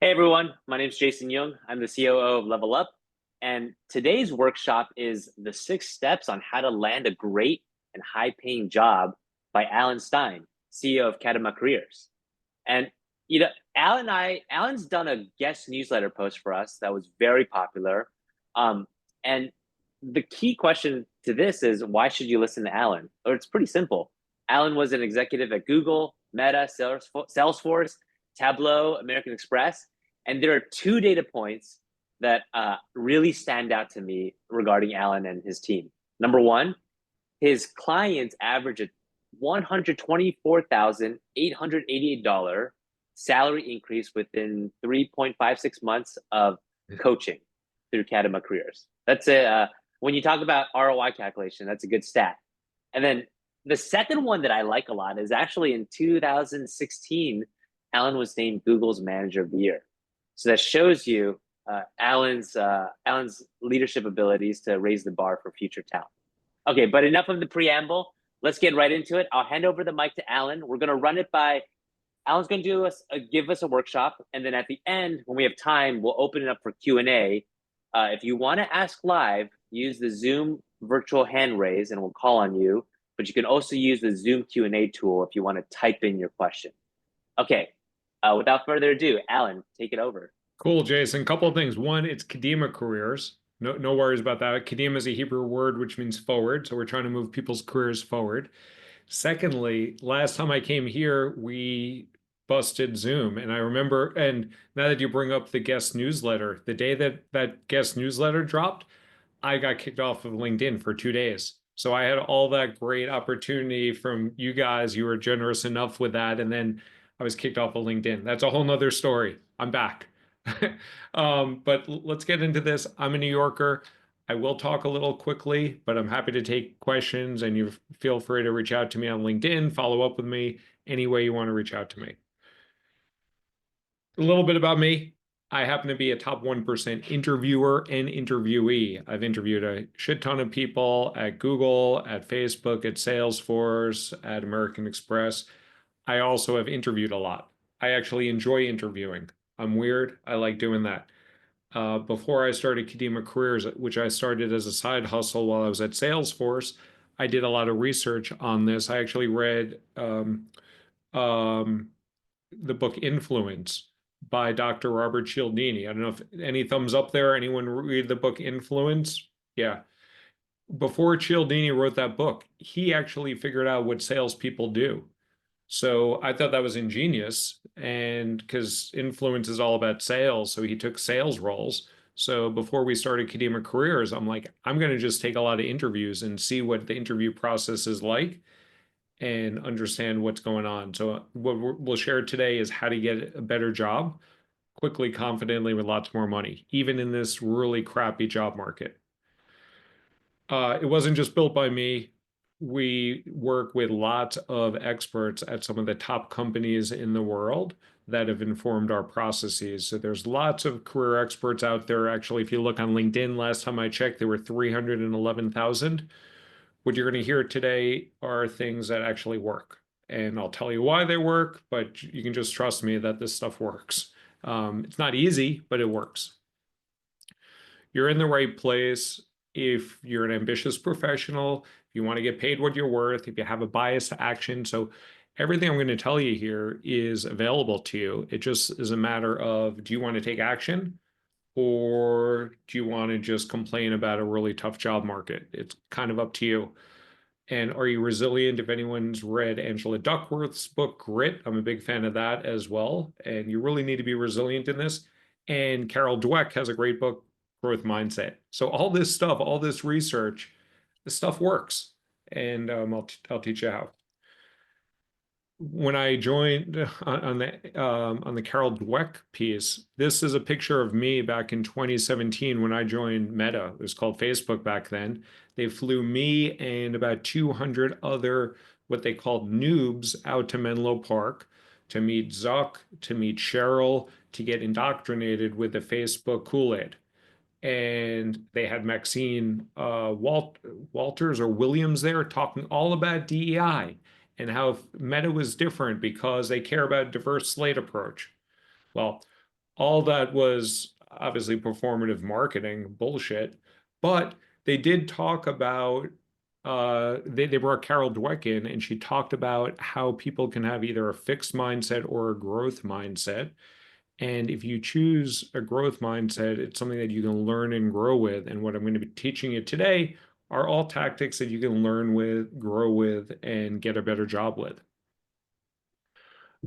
Hey everyone, my name is Jason Young. I'm the COO of Level Up, and today's workshop is the 6 steps on how to land a great and high-paying job by Alan Stein, CEO of Kadima Careers. And Alan's done a guest newsletter post for us that was very popular. And the key question to this is why should you listen to Alan? Or it's pretty simple. Alan was an executive at Google, Meta, Salesforce, Tableau, American Express, and there are 2 data points that really stand out to me regarding Alan and his team. Number one, his clients average a $124,888 salary increase within 3.56 months of coaching through Kadima Careers. That's a when you talk about ROI calculation, that's a good stat. And then the second one that I like a lot is actually in 2016, Alan was named Google's Manager of the Year. So that shows you Alan's leadership abilities to raise the bar for future talent. Okay, but enough of the preamble. Let's get right into it. I'll hand over the mic to Alan. We're going to run it by Alan's going to give us a workshop, and then at the end, when we have time, we'll open it up for Q&A. If you want to ask live, use the Zoom virtual hand raise, and we'll call on you. But you can also use the Zoom Q&A tool if you want to type in your question. Okay, without further ado, Alan, take it over. Cool, Jason. Couple of things. One, it's Kadima Careers. No worries about that. Kadima is a Hebrew word which means forward, so we're trying to move people's careers forward. Secondly, last time I came here, we busted Zoom, and I remember, and now that you bring up the guest newsletter, the day that guest newsletter dropped, I got kicked off of LinkedIn for 2 days. So I had all that great opportunity from you guys. You were generous enough with that, and then I was kicked off of LinkedIn. That's a whole nother story. I'm back. But let's get into this. I'm a New Yorker. I will talk a little quickly, but I'm happy to take questions, and you feel free to reach out to me on LinkedIn, follow up with me any way you want to reach out to me. A little bit about me. I happen to be a top 1% interviewer and interviewee. I've interviewed a shit ton of people at Google, at Facebook, at Salesforce, at American Express. I also have interviewed a lot. I actually enjoy interviewing. I'm weird. I like doing that. Before I started Kadima Careers, which I started as a side hustle while I was at Salesforce, I did a lot of research on this. I actually read the book Influence by Dr. Robert Cialdini. I don't know if any thumbs up there. Anyone read the book Influence? Yeah. Before Cialdini wrote that book, he actually figured out what salespeople do. So I thought that was ingenious, and because influence is all about sales, so he took sales roles. So before we started Kadima Careers, I'm like, I'm going to just take a lot of interviews and see what the interview process is like and understand what's going on. So what we'll share today is how to get a better job quickly, confidently, with lots more money, even in this really crappy job market. It wasn't just built by me. We work with lots of experts at some of the top companies in the world that have informed our processes. So there's lots of career experts out there. Actually, if you look on LinkedIn, last time I checked, there were 311,000. What you're going to hear today are things that actually work. And I'll tell you why they work, but you can just trust me that this stuff works. It's not easy, but it works. You're in the right place if you're an ambitious professional, if you want to get paid what you're worth, if you have a bias to action. So everything I'm going to tell you here is available to you. It just is a matter of, do you want to take action, or do you want to just complain about a really tough job market? It's kind of up to you. And are you resilient? If anyone's read Angela Duckworth's book, Grit, I'm a big fan of that as well. And you really need to be resilient in this. And Carol Dweck has a great book, Growth Mindset. So all this stuff, all this research, this stuff works. And I'll teach you how. When I joined on the Carol Dweck piece, this is a picture of me back in 2017 when I joined Meta. It was called Facebook back then. They flew me and about 200 other what they called noobs out to Menlo Park to meet Zuck, to meet Cheryl, to get indoctrinated with the Facebook Kool-Aid. And they had Maxine Walters or Williams there talking all about DEI and how Meta was different because they care about diverse slate approach. Well, all that was obviously performative marketing bullshit, but they did talk about they brought Carol Dweck in and she talked about how people can have either a fixed mindset or a growth mindset. And if you choose a growth mindset, it's something that you can learn and grow with. And what I'm going to be teaching you today are all tactics that you can learn with, grow with, and get a better job with.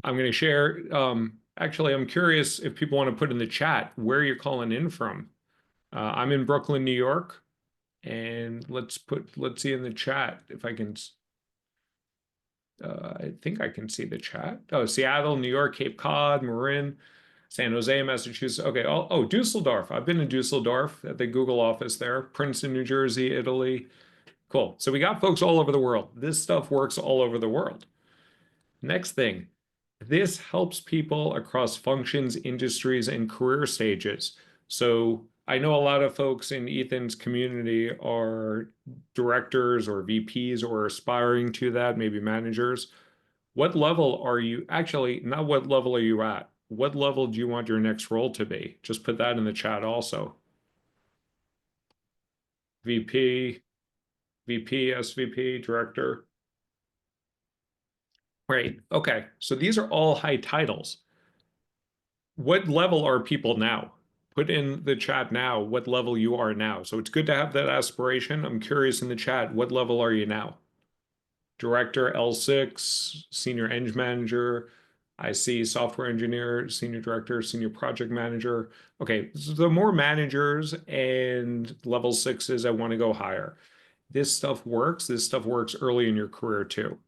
I'm going to share. Actually, I'm curious if people want to put in the chat where you're calling in from. I'm in Brooklyn, New York, and let's see in the chat if I can. I think I can see the chat. Oh, Seattle, New York, Cape Cod, Marin, San Jose, Massachusetts. Okay. Oh, Dusseldorf. I've been to Dusseldorf at the Google office there. Princeton, New Jersey, Italy. Cool. So we got folks all over the world. This stuff works all over the world. Next thing, this helps people across functions, industries, and career stages. So I know a lot of folks in Ethan's community are directors or VPs or aspiring to that, maybe managers. What level are you actually, not what level are you at? What level do you want your next role to be? Just put that in the chat also. VP, VP, SVP, director. Right. Okay. So these are all high titles. What level are people now? Put in the chat now what level you are now. So it's good to have that aspiration. I'm curious in the chat, what level are you now? Director, L6, senior eng manager. I see software engineer, senior director, senior project manager. Okay, so the more managers and level sixes, I want to go higher. This stuff works. This stuff works early in your career too.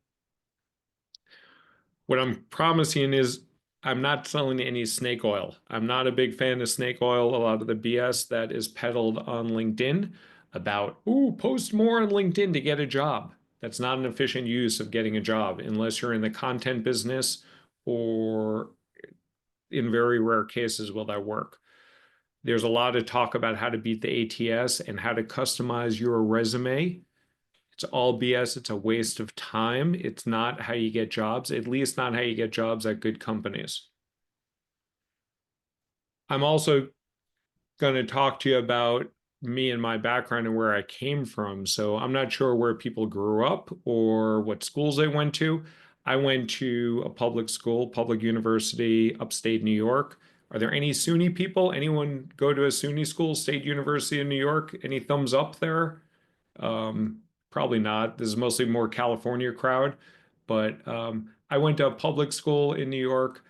What I'm promising is I'm not selling any snake oil. I'm not a big fan of snake oil. A lot of the BS that is peddled on LinkedIn about, ooh, post more on LinkedIn to get a job. That's not an efficient use of getting a job unless you're in the content business, or in very rare cases will that work. There's a lot of talk about how to beat the ATS and how to customize your resume. It's all BS. It's a waste of time. It's not how you get jobs, at least not how you get jobs at good companies. I'm also going to talk to you about me and my background and where I came from. So I'm not sure where people grew up or what schools they went to. I went to a public school, public university, upstate New York. Are there any SUNY people? Anyone go to a SUNY school, State University in New York? Any thumbs up there? Um, Probably not. This is mostly more California crowd, but I went to a public school in New York.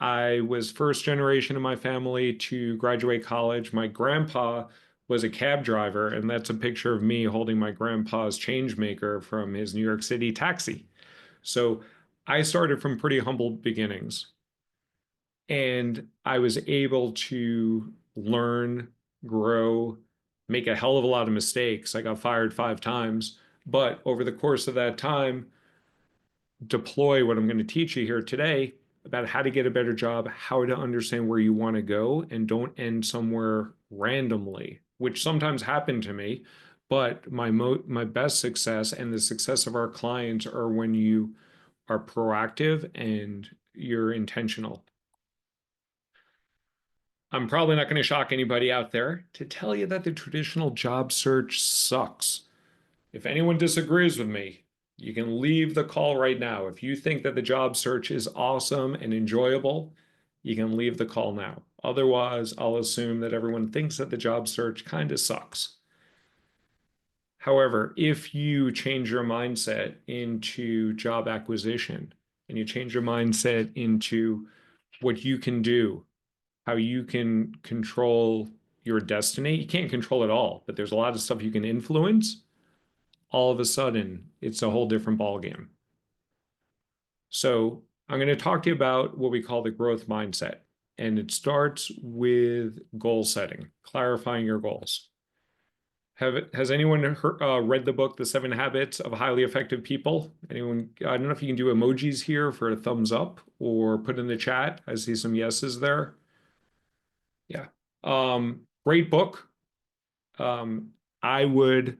I was first generation in my family to graduate college. My grandpa was a cab driver, and that's a picture of me holding my grandpa's change maker from his New York City taxi. So I started from pretty humble beginnings, and I was able to learn, grow, make a hell of a lot of mistakes. I got fired 5 times, but over the course of that time, deploy what I'm going to teach you here today about how to get a better job, how to understand where you want to go, and don't end somewhere randomly, which sometimes happened to me. But my best success and the success of our clients are when you are proactive and you're intentional. I'm probably not going to shock anybody out there to tell you that the traditional job search sucks. If anyone disagrees with me, you can leave the call right now. If you think that the job search is awesome and enjoyable, you can leave the call now. Otherwise, I'll assume that everyone thinks that the job search kind of sucks. However, if you change your mindset into job acquisition and you change your mindset into what you can do, how you can control your destiny. You can't control it all, but there's a lot of stuff you can influence. All of a sudden, it's a whole different ballgame. So I'm going to talk to you about what we call the growth mindset. And it starts with goal setting, clarifying your goals. Has anyone read the book, The 7 Habits of Highly Effective People? Anyone? I don't know if you can do emojis here for a thumbs up or put in the chat. I see some yeses there. Yeah. Great book. I would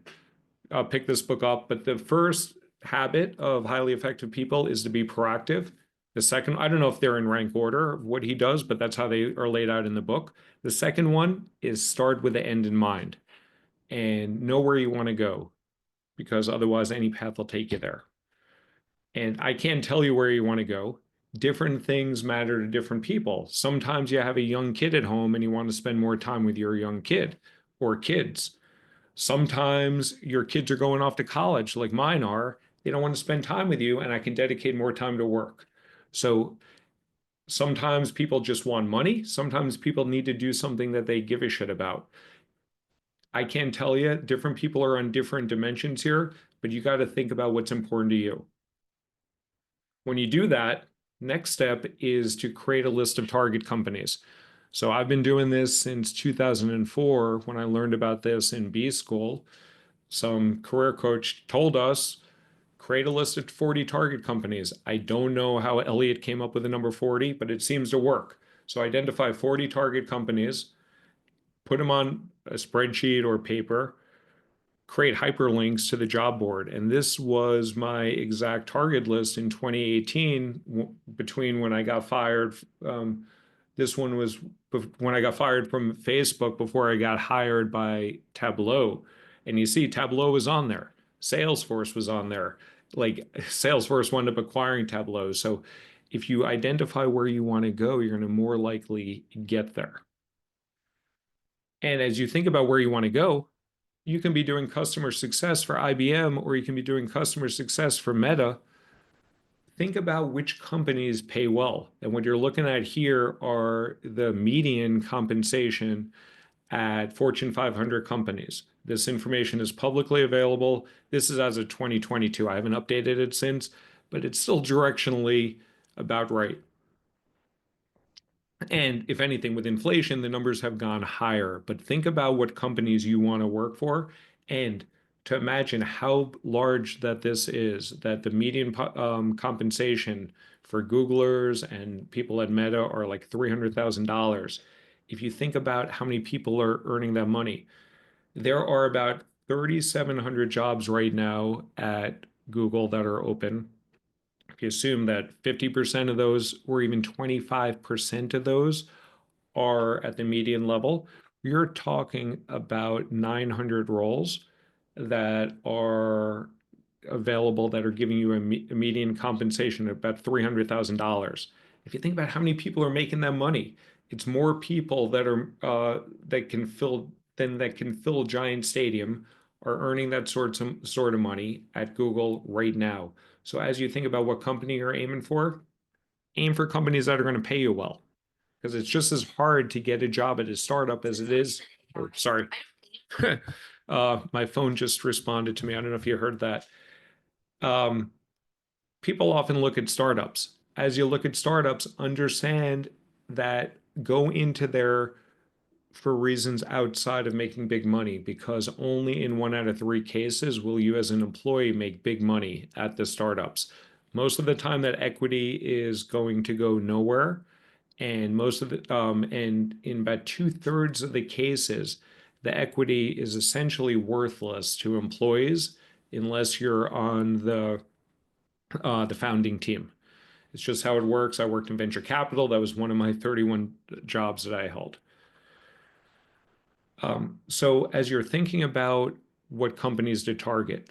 pick this book up, but the first habit of highly effective people is to be proactive. The second, I don't know if they're in rank order of what he does, but that's how they are laid out in the book. The second one is start with the end in mind and know where you want to go, because otherwise any path will take you there. And I can't tell you where you want to go. Different things matter to different people. Sometimes you have a young kid at home and you want to spend more time with your young kid or kids. Sometimes your kids are going off to college, like mine are. They don't want to spend time with you, and I can dedicate more time to work. So sometimes people just want money. Sometimes people need to do something that they give a shit about. I can't tell you, different people are on different dimensions here, but you got to think about what's important to you. When you do that, next step is to create a list of target companies. So I've been doing this since 2004 when I learned about this in B school. Some career coach told us create a list of 40 target companies. I don't know how Elliot came up with the number 40, but it seems to work. So identify 40 target companies, put them on a spreadsheet or paper, create hyperlinks to the job board. And this was my exact target list in 2018 between when I got fired. This one was when I got fired from Facebook before I got hired by Tableau. And you see, Tableau was on there. Salesforce was on there. Like Salesforce wound up acquiring Tableau. So if you identify where you want to go, you're going to more likely get there. And as you think about where you want to go, you can be doing customer success for IBM, or you can be doing customer success for Meta. Think about which companies pay well. And what you're looking at here are the median compensation at Fortune 500 companies. This information is publicly available. This is as of 2022. I haven't updated it since, but it's still directionally about right. And if anything, with inflation, the numbers have gone higher. But think about what companies you want to work for, and to imagine how large that this is, that the median compensation for Googlers and people at Meta are like $300,000. If you think about how many people are earning that money, there are about 3,700 jobs right now at Google that are open. If you assume that 50% of those, or even 25% of those, are at the median level, you're talking about 900 roles that are available that are giving you a median compensation of about $300,000. If you think about how many people are making that money, it's more people that are that can fill a giant stadium are earning that sort of money at Google right now. So as you think about what company you're aiming for, aim for companies that are going to pay you well, because it's just as hard to get a job at a startup as it is. Or, sorry, my phone just responded to me. I don't know if you heard that. Um, People often look at startups. As you look at startups, understand that go into there for reasons outside of making big money, because only in 1 out of 3 cases will you as an employee make big money at the startups. Most of the time that equity is going to go nowhere. And and in about 2/3 of the cases, the equity is essentially worthless to employees unless you're on the founding team. It's just how it works. I worked in venture capital. That was one of my 31 jobs that I held. So as you're thinking about what companies to target,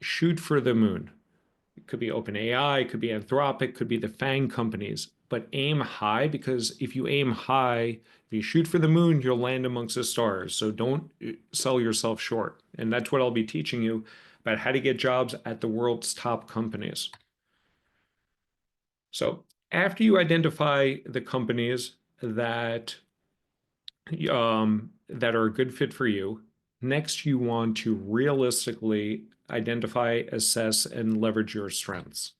shoot for the moon. It could be OpenAI, it could be Anthropic, could be the FANG companies, but aim high, because if you aim high, if you shoot for the moon, you'll land amongst the stars. So don't sell yourself short. And that's what I'll be teaching you about how to get jobs at the world's top companies. So after you identify the companies that that are a good fit for you, next you want to realistically identify, assess, and leverage your strengths.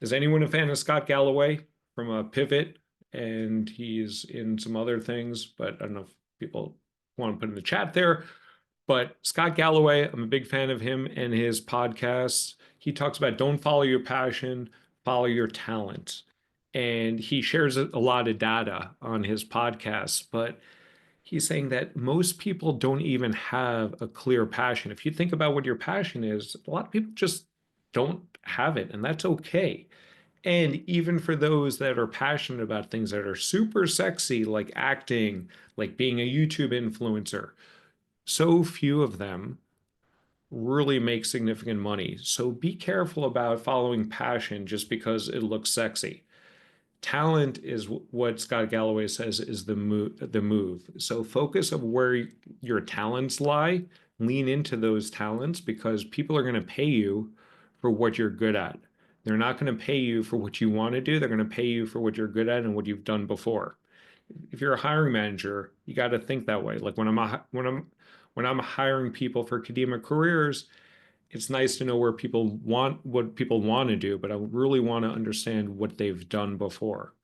Is anyone a fan of Scott Galloway from a Pivot? And he's in some other things, but I don't know if people want to put in the chat there. But Scott Galloway, I'm a big fan of him and his podcasts. He talks about don't follow your passion, follow your talent. And he shares a lot of data on his podcast, but he's saying that most people don't even have a clear passion. If you think about what your passion is, a lot of people just don't have it, and that's okay. And even for those that are passionate about things that are super sexy, like acting, like being a YouTube influencer, so few of them really make significant money. So be careful about following passion just because it looks sexy. Talent is what Scott Galloway says is the move. So focus of where your talents lie, lean into those talents because people are going to pay you for what you're good at. They're not going to pay you for what you want to do. They're going to pay you for what you're good at and what you've done before. If you're a hiring manager, you got to think that way. Like when I'm hiring people for Kadima careers, it's nice to know where people want what people want to do, but I really want to understand what they've done before.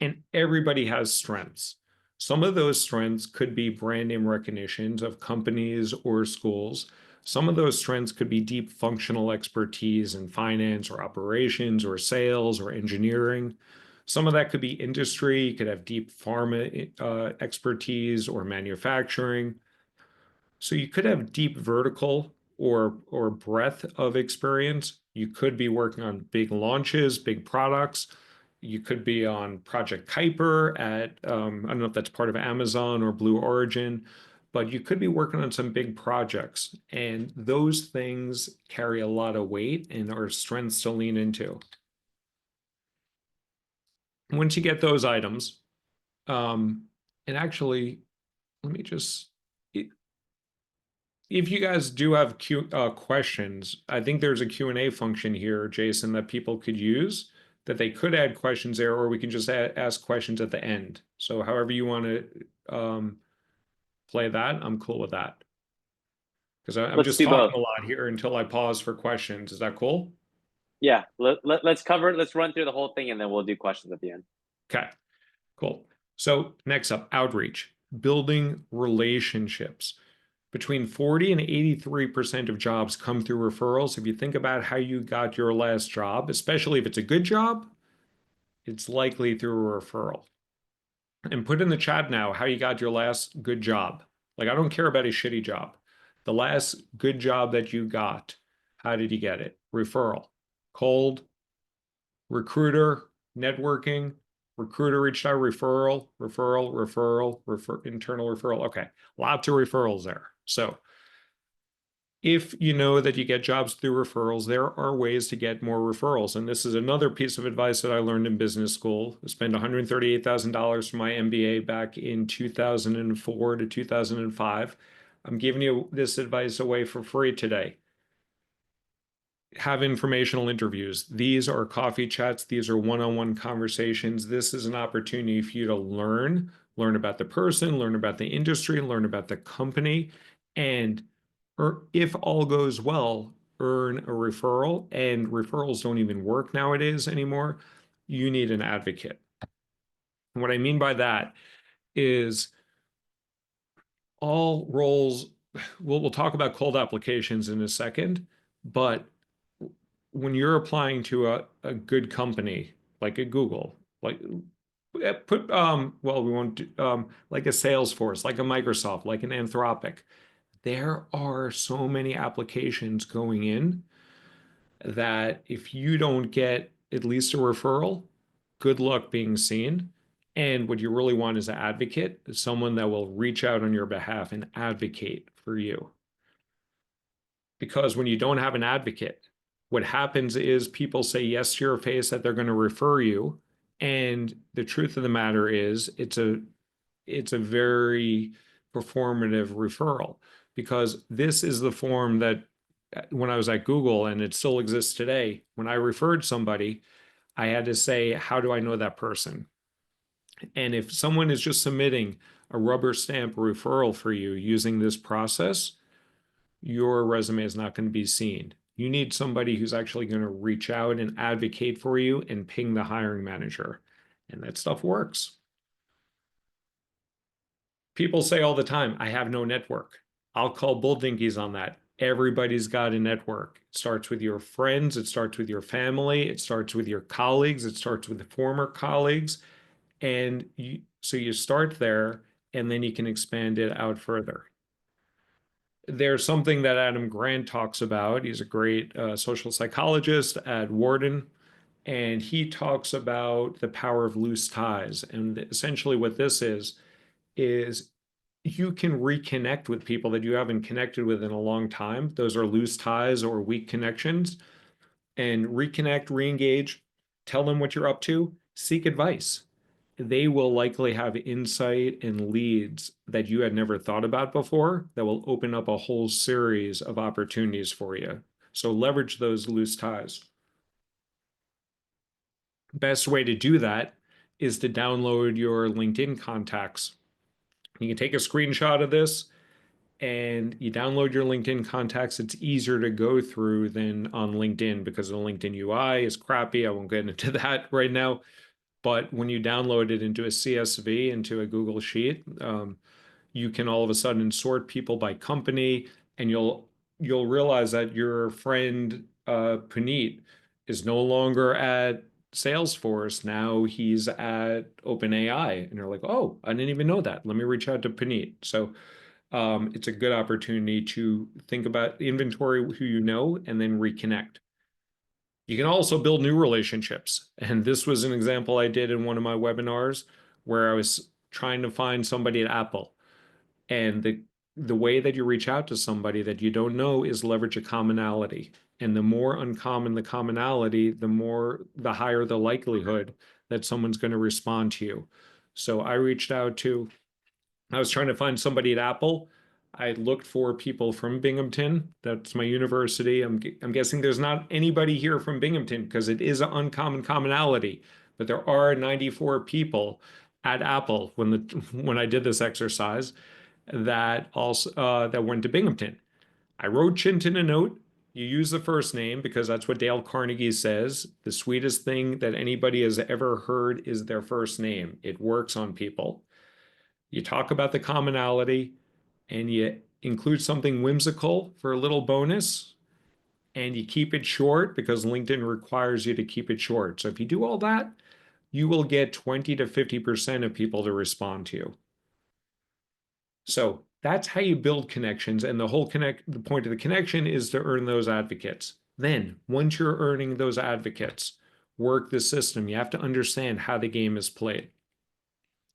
And everybody has strengths. Some of those strengths could be brand name recognitions of companies or schools. Some of those strengths could be deep functional expertise in finance or operations or sales or engineering. Some of that could be industry. You could have deep pharma expertise or manufacturing. So you could have deep vertical or breadth of experience. You could be working on big launches, big products. You could be on Project Kuiper at I don't know if that's part of Amazon or Blue Origin, but you could be working on some big projects, and those things carry a lot of weight and are strengths to lean into. Once you get those items, and actually, let me just if you guys do have questions, I think there's a Q&A function here, Jason, that people could use, that they could add questions there, or we can just ask questions at the end. So however you want to play that, I'm cool with that. Because I'm Let's just do talking both. a lot here until I pause for questions. Is that cool? Yeah, let's cover it. Let's run through the whole thing and then we'll do questions at the end. Okay, cool. So next up, outreach, building relationships. Between 40 and 83% of jobs come through referrals. If you think about how you got your last job, especially if it's a good job, it's likely through a referral. And put in the chat now how you got your last good job. Like, I don't care about a shitty job. The last good job that you got, how did you get it? Referral, cold, recruiter, networking, recruiter reached out, internal referral. Okay, lots of referrals there. So if you know that you get jobs through referrals, there are ways to get more referrals. And this is another piece of advice that I learned in business school. I spent $138,000 for my MBA back in 2004 to 2005. I'm giving you this advice away for free today. Have informational interviews. These are coffee chats. These are one-on-one conversations. This is an opportunity for you to learn about the person, learn about the industry, learn about the company, and or if all goes well, earn a referral. And referrals don't even work nowadays anymore. You need an advocate. And what I mean by that is all roles, we'll talk about cold applications in a second, but when you're applying to a good company like a Google, like put well, we won't do, like a Salesforce, like a Microsoft, like an Anthropic, there are so many applications going in that if you don't get at least a referral, good luck being seen. And what you really want is an advocate, someone that will reach out on your behalf and advocate for you. Because when you don't have an advocate, what happens is people say yes to your face that they're going to refer you. And the truth of the matter is it's a very performative referral because this is the form that when I was at Google and it still exists today, when I referred somebody, I had to say, how do I know that person? And if someone is just submitting a rubber stamp referral for you using this process, your resume is not going to be seen. You need somebody who's actually going to reach out and advocate for you and ping the hiring manager. And that stuff works. People say all the time, I have no network. I'll call bull dinkies on that. Everybody's got a network. It starts with your friends, it starts with your family, it starts with your colleagues, it starts with the former colleagues. And so you start there and then you can expand it out further. There's something that Adam Grant talks about. He's a great social psychologist at Wharton. And he talks about the power of loose ties. And essentially what this is you can reconnect with people that you haven't connected with in a long time. Those are loose ties or weak connections. And reconnect, re-engage, tell them what you're up to, seek advice. They will likely have insight and leads that you had never thought about before that will open up a whole series of opportunities for you. So leverage those loose ties. Best way to do that is to download your LinkedIn contacts. You can take a screenshot of this and you download your LinkedIn contacts. It's easier to go through than on LinkedIn because the LinkedIn UI is crappy. I won't get into that right now. But when you download it into a CSV, into a Google Sheet, you can all of a sudden sort people by company, and you'll realize that your friend Puneet is no longer at Salesforce. Now he's at OpenAI, and you're like, oh, I didn't even know that. Let me reach out to Puneet. So it's a good opportunity to think about inventory who you know and then reconnect. You can also build new relationships. And this was an example I did in one of my webinars where I was trying to find somebody at Apple. And the way that you reach out to somebody that you don't know is leverage a commonality. And the more uncommon the commonality, the higher the likelihood that someone's going to respond to you. So I was trying to find somebody at Apple. I looked for people from Binghamton. That's my university. I'm guessing there's not anybody here from Binghamton because it is an uncommon commonality. But there are 94 people at Apple when I did this exercise that went to Binghamton. I wrote Chinton a note. You use the first name because that's what Dale Carnegie says. The sweetest thing that anybody has ever heard is their first name. It works on people. You talk about the commonality and you include something whimsical for a little bonus, and you keep it short because LinkedIn requires you to keep it short. So if you do all that, you will get 20 to 50% of people to respond to you. So that's how you build connections. And the point of the connection is to earn those advocates. Then once you're earning those advocates, work the system. You have to understand how the game is played.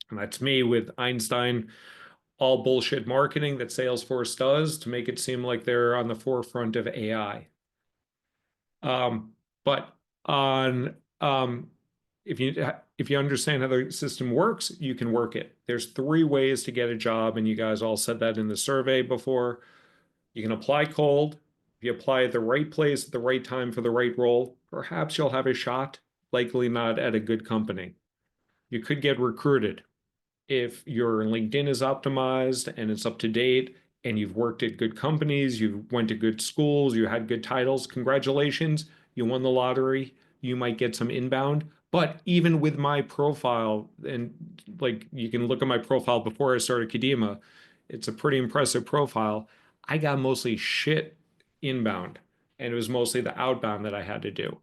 And that's me with Einstein, all bullshit marketing that Salesforce does to make it seem like they're on the forefront of AI. But on if you understand how the system works, you can work it. There's 3 ways to get a job, and you guys all said that in the survey before. You can apply cold. If you apply at the right place at the right time for the right role, perhaps you'll have a shot, likely not at a good company. You could get recruited. If your LinkedIn is optimized and it's up to date and you've worked at good companies, you went to good schools, you had good titles, congratulations, you won the lottery. You might get some inbound. But even with my profile, and like you can look at my profile before I started Kadima, it's a pretty impressive profile. I got mostly shit inbound, and it was mostly the outbound that I had to do.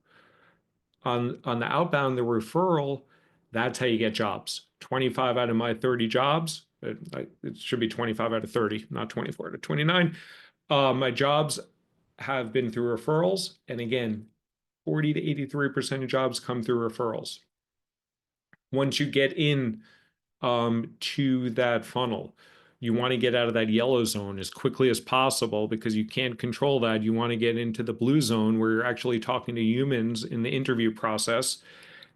On the outbound, the referral, that's how you get jobs. 25 out of my 30 jobs, it should be 25 out of 30, not 24 to 29. My jobs have been through referrals. And again, 40 to 83% of jobs come through referrals. Once you get in to that funnel, you want to get out of that yellow zone as quickly as possible because you can't control that. You want to get into the blue zone where you're actually talking to humans in the interview process.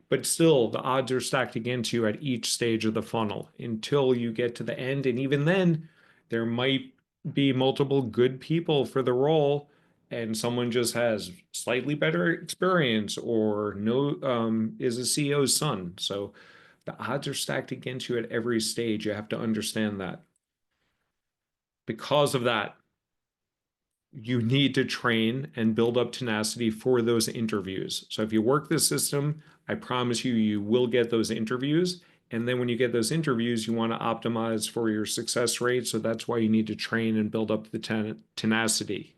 But still, the odds are stacked against you at each stage of the funnel until you get to the end. And even then, there might be multiple good people for the role, and someone just has slightly better experience or is a CEO's son. So the odds are stacked against you at every stage. You have to understand that. Because of that, you need to train and build up tenacity for those interviews. So if you work this system, I promise you, you will get those interviews. And then when you get those interviews, you want to optimize for your success rate. So that's why you need to train and build up the tenacity.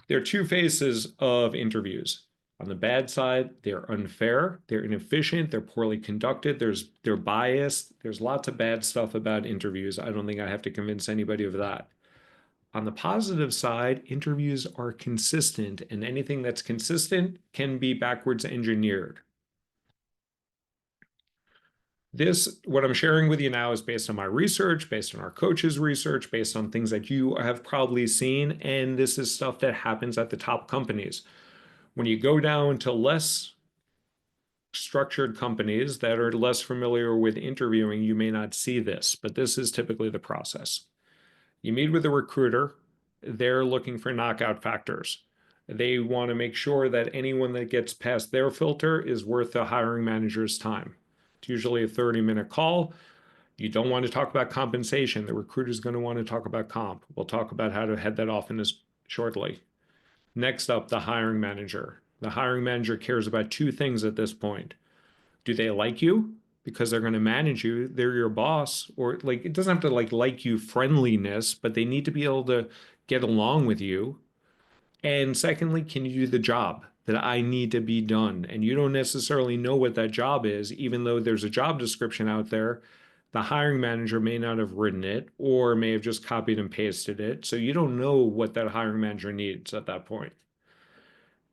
There are 2 phases of interviews. On the bad side, they're unfair, they're inefficient, they're poorly conducted, they're biased. There's lots of bad stuff about interviews. I don't think I have to convince anybody of that. On the positive side, interviews are consistent, and anything that's consistent can be backwards engineered. What I'm sharing with you now is based on my research, based on our coaches' research, based on things that you have probably seen, and this is stuff that happens at the top companies. When you go down to less structured companies that are less familiar with interviewing, you may not see this, but this is typically the process. You meet with a recruiter, they're looking for knockout factors. They want to make sure that anyone that gets past their filter is worth the hiring manager's time. It's usually a 30-minute call. You don't want to talk about compensation. The recruiter is going to want to talk about comp. We'll talk about how to head that off in this shortly. Next up, the hiring manager. The hiring manager cares about two things at this point. Do they like you? Because they're going to manage you. They're your boss. Or like, it doesn't have to like you friendliness, but they need to be able to get along with you. And secondly, can you do the job that I need to be done? And you don't necessarily know what that job is, even though there's a job description out there. The hiring manager may not have written it or may have just copied and pasted it. So you don't know what that hiring manager needs at that point.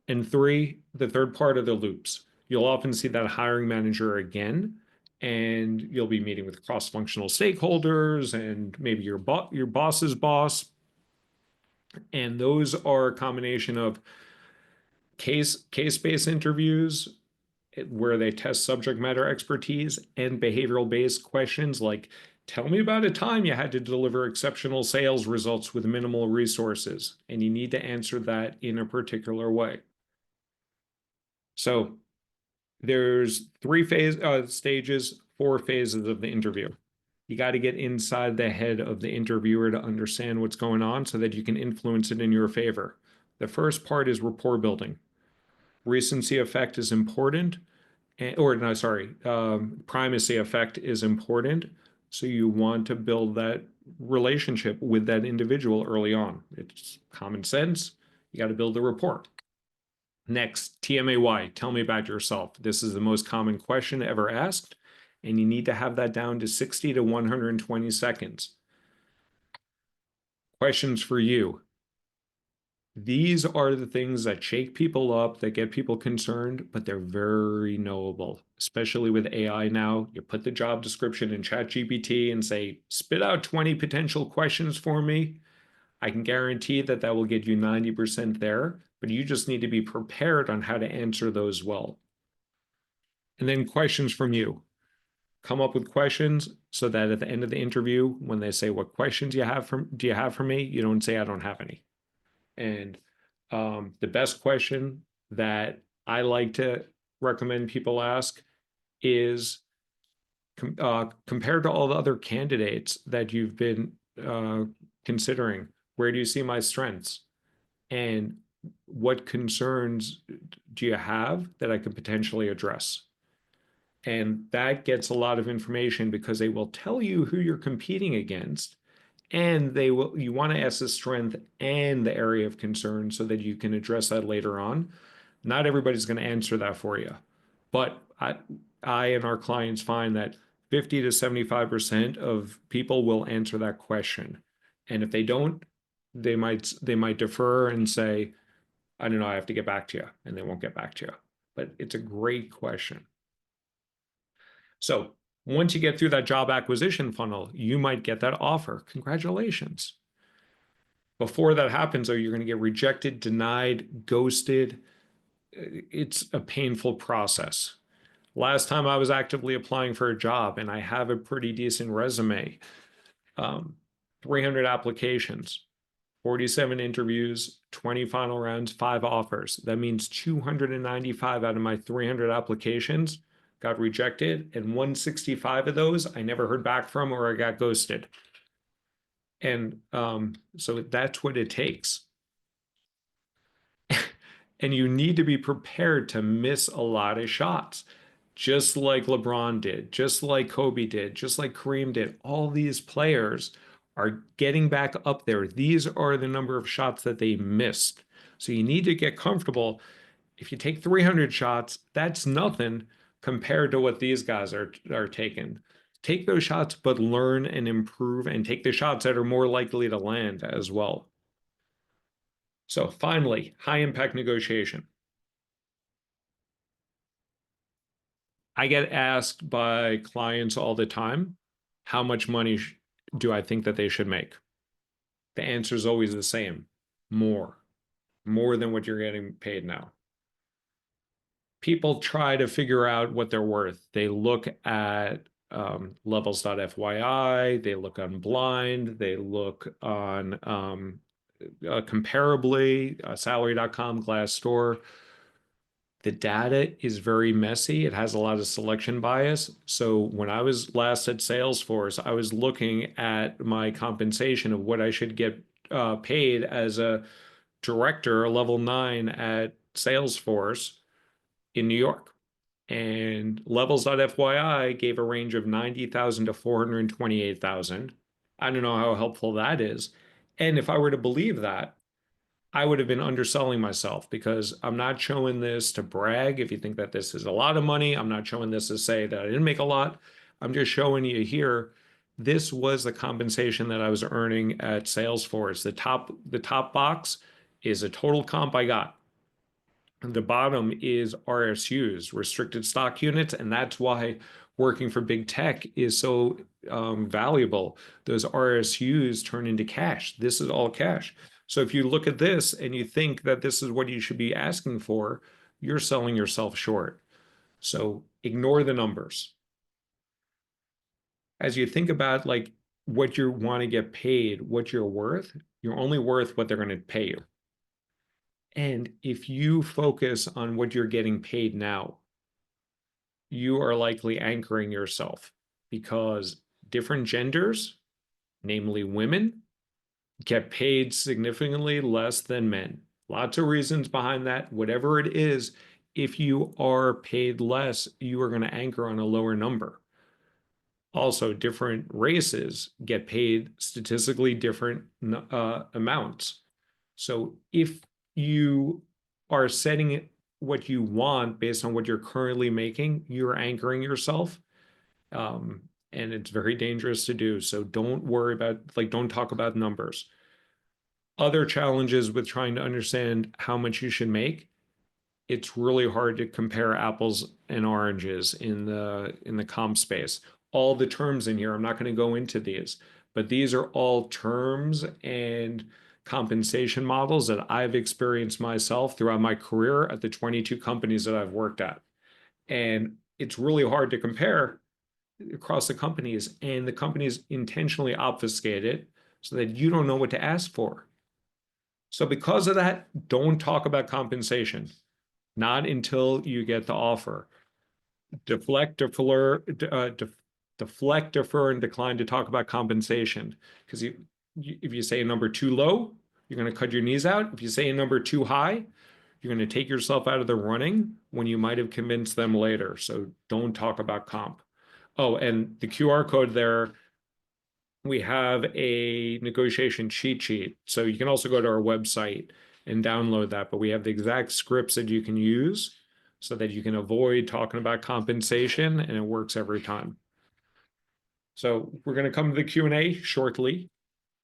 And three, the third part of the loops. You'll often see that hiring manager again, and you'll be meeting with cross-functional stakeholders and maybe your boss's boss. And those are a combination of case-based interviews where they test subject matter expertise and behavioral-based questions like, tell me about a time you had to deliver exceptional sales results with minimal resources. And you need to answer that in a particular way. So there's stages, 4 phases of the interview. You got to get inside the head of the interviewer to understand what's going on so that you can influence it in your favor. The first part is rapport building. Recency effect is important, primacy effect is important. So you want to build that relationship with that individual early on. It's common sense. You got to build the rapport. Next, TMAY, tell me about yourself. This is the most common question ever asked, and you need to have that down to 60 to 120 seconds. Questions for you. These are the things that shake people up, that get people concerned, but they're very knowable, especially with AI now. You put the job description in ChatGPT and say, spit out 20 potential questions for me. I can guarantee that that will get you 90% there, but you just need to be prepared on how to answer those well. And then questions from you. Come up with questions so that at the end of the interview, when they say, what questions do you have for me? You don't say, I don't have any. And the best question that I like to recommend people ask is, compared to all the other candidates that you've been considering, where do you see my strengths? And what concerns do you have that I could potentially address? And that gets a lot of information because they will tell you who you're competing against, and you want to ask the strength and the area of concern so that you can address that later on. Not everybody's going to answer that for you, but I and our clients find that 50 to 75% of people will answer that question. And if they don't, they might defer and say, I don't know, I have to get back to you, and they won't get back to you. But it's a great question. So once you get through that job acquisition funnel, you might get that offer. Congratulations. Before that happens, though, you're going to get rejected, denied, ghosted. It's a painful process. Last time I was actively applying for a job, and I have a pretty decent resume, 300 applications, 47 interviews, 20 final rounds, 5 offers. That means 295 out of my 300 applications got rejected, and 165 of those I never heard back from or I got ghosted. And so that's what it takes. And you need to be prepared to miss a lot of shots, just like LeBron did, just like Kobe did, just like Kareem did. All these players are getting back up there. These are the number of shots that they missed. So you need to get comfortable. If you take 300 shots, that's nothing compared to what these guys are taking. take those shots, but learn and improve and take the shots that are more likely to land as well. So finally, high impact negotiation. I get asked by clients all the time, how much money do I think that they should make? The answer is always the same: more than what you're getting paid now. People try to figure out what they're worth. They look at levels.fyi, they look on Blind, they look on Comparably, salary.com, Glassdoor. The data is very messy. It has a lot of selection bias. So when I was last at Salesforce, I was looking at my compensation of what I should get paid as a director, a level 9 at Salesforce in New York. And levels.fyi gave a range of 90,000 to 428,000. I don't know how helpful that is. And if I were to believe that, I would have been underselling myself, because I'm not showing this to brag. If you think that this is a lot of money, I'm not showing this to say that I didn't make a lot. I'm just showing you here, this was the compensation that I was earning at Salesforce. The top box is a total comp I got. The bottom is RSUs, restricted stock units, and that's why working for big tech is so valuable. Those RSUs turn into cash. This is all cash. So if you look at this and you think that this is what you should be asking for, you're selling yourself short. So ignore the numbers. As you think about like what you want to get paid, what you're worth, you're only worth what they're going to pay you. And if you focus on what you're getting paid now, you are likely anchoring yourself, because different genders, namely women, get paid significantly less than men. Lots of reasons behind that. Whatever it is, if you are paid less, you are going to anchor on a lower number. Also, different races get paid statistically different amounts. So if you are setting what you want based on what you're currently making, you're anchoring yourself. And it's very dangerous to do. So don't worry about, like, don't talk about numbers. Other challenges with trying to understand how much you should make, it's really hard to compare apples and oranges in the comp space. All the terms in here, I'm not going to go into these, but these are all terms and compensation models that I've experienced myself throughout my career at the 22 companies that I've worked at. And it's really hard to compare across the companies, and the companies intentionally obfuscate it so that you don't know what to ask for. So because of that, don't talk about compensation, not until you get the offer. Deflect, defer, and decline to talk about compensation. Because if you say a number too low, you're going to cut your knees out. If you say a number too high, you're going to take yourself out of the running when you might have convinced them later. So don't talk about comp. Oh, and the QR code there, we have a negotiation cheat sheet. So you can also go to our website and download that, but we have the exact scripts that you can use so that you can avoid talking about compensation, and it works every time. So we're going to come to the Q&A shortly.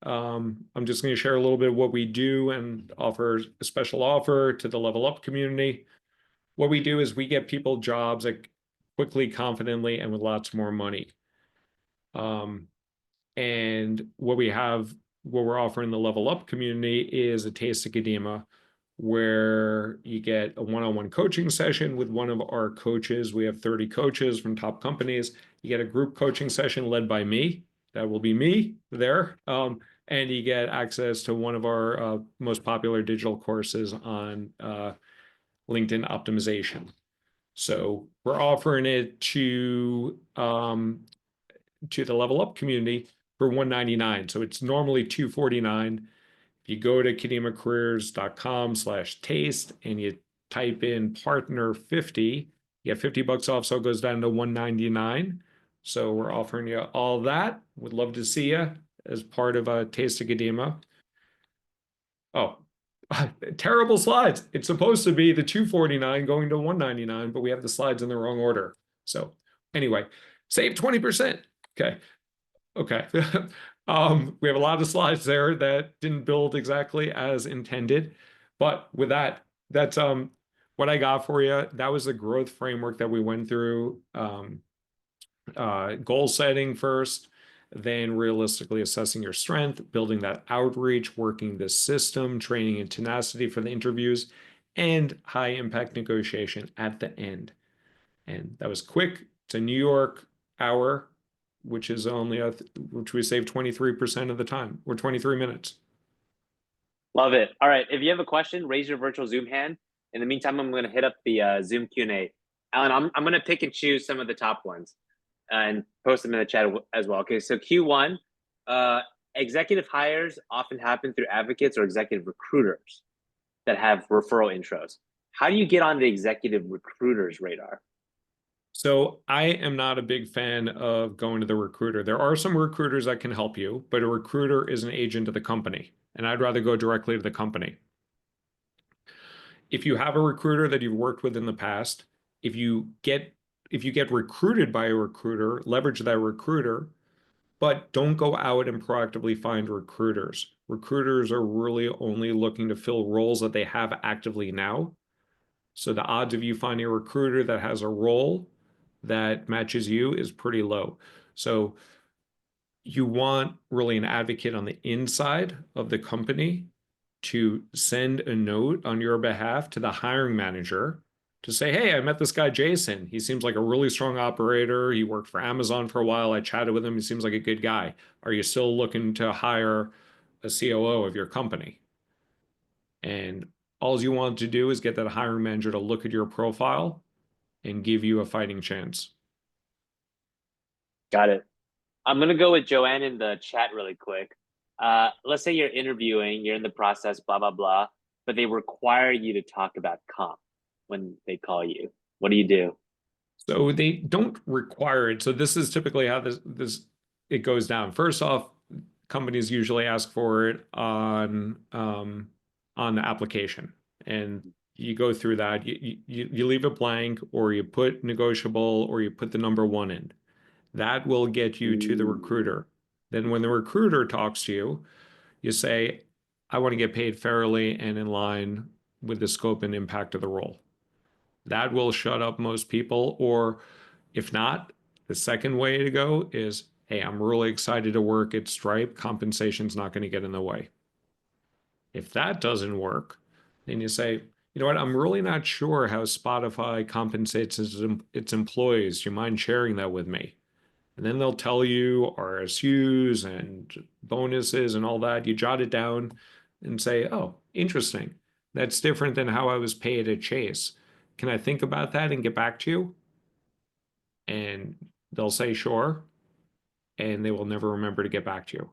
I'm just going to share a little bit of what we do and offer a special offer to the Level Up community. What we do is we get people jobs like quickly, confidently, and with lots more money. And what we're offering the Level Up community is a taste of Kadima, where you get a one-on-one coaching session with one of our coaches. We have 30 coaches from top companies. You get a group coaching session led by me. That will be me there. And you get access to one of our most popular digital courses on LinkedIn optimization. So we're offering it to the Level Up community for $199. So it's normally $249. If you go to kadimacareers.com/taste and you type in partner 50, you get $50 off, so it goes down to $199. So we're offering you all that. Would love to see you as part of a Taste of Kadima. Oh, terrible slides. It's supposed to be the $249 going to $199, but we have the slides in the wrong order. So anyway, save 20%. Okay. Okay. We have a lot of slides there that didn't build exactly as intended. But with that, that's what I got for you. That was the growth framework that we went through. Goal setting first, then realistically assessing your strength, building that outreach, working the system, training and tenacity for the interviews, and high impact negotiation at the end. And that was quick. It's a New York hour, which is only which we save 23% of the time, or 23 minutes. Love it. All right. If you have a question, raise your virtual Zoom hand. In the meantime, I'm going to hit up the Zoom Q&A. Alan, I'm going to pick and choose some of the top ones and post them in the chat as well. Okay. So Q1, executive hires often happen through advocates or executive recruiters that have referral intros. How do you get on the executive recruiter's radar? So I am not a big fan of going to the recruiter. There are some recruiters that can help you, but a recruiter is an agent of the company, and I'd rather go directly to the company. If you have a recruiter that you've worked with in the past, if you get recruited by a recruiter, leverage that recruiter, but don't go out and proactively find recruiters. Recruiters are really only looking to fill roles that they have actively now. So the odds of you finding a recruiter that has a role that matches you is pretty low. So you want really an advocate on the inside of the company to send a note on your behalf to the hiring manager to say, hey, I met this guy, Jason. He seems like a really strong operator. He worked for Amazon for a while. I chatted with him. He seems like a good guy. Are you still looking to hire a COO of your company? And all you want to do is get that hiring manager to look at your profile and give you a fighting chance. Got it. I'm going to go with Joanne in the chat really quick. Let's say you're interviewing, you're in the process, blah, blah, blah, but they require you to talk about comp when they call you. What do you do? So they don't require it. So this is typically how this it goes down. First off, companies usually ask for it on the application, and you go through that. You leave it blank, or you put negotiable, or you put the number one in. That will get you to the recruiter. Then when the recruiter talks to you, you say, I want to get paid fairly and in line with the scope and impact of the role. That will shut up most people. Or if not, the second way to go is, hey, I'm really excited to work at Stripe. Compensation's not going to get in the way. If that doesn't work, then you say, you know what, I'm really not sure how Spotify compensates its employees. Do you mind sharing that with me? And then they'll tell you RSUs and bonuses and all that. You jot it down and say, oh, interesting. That's different than how I was paid at Chase. Can I think about that and get back to you? And they'll say, sure. And they will never remember to get back to you.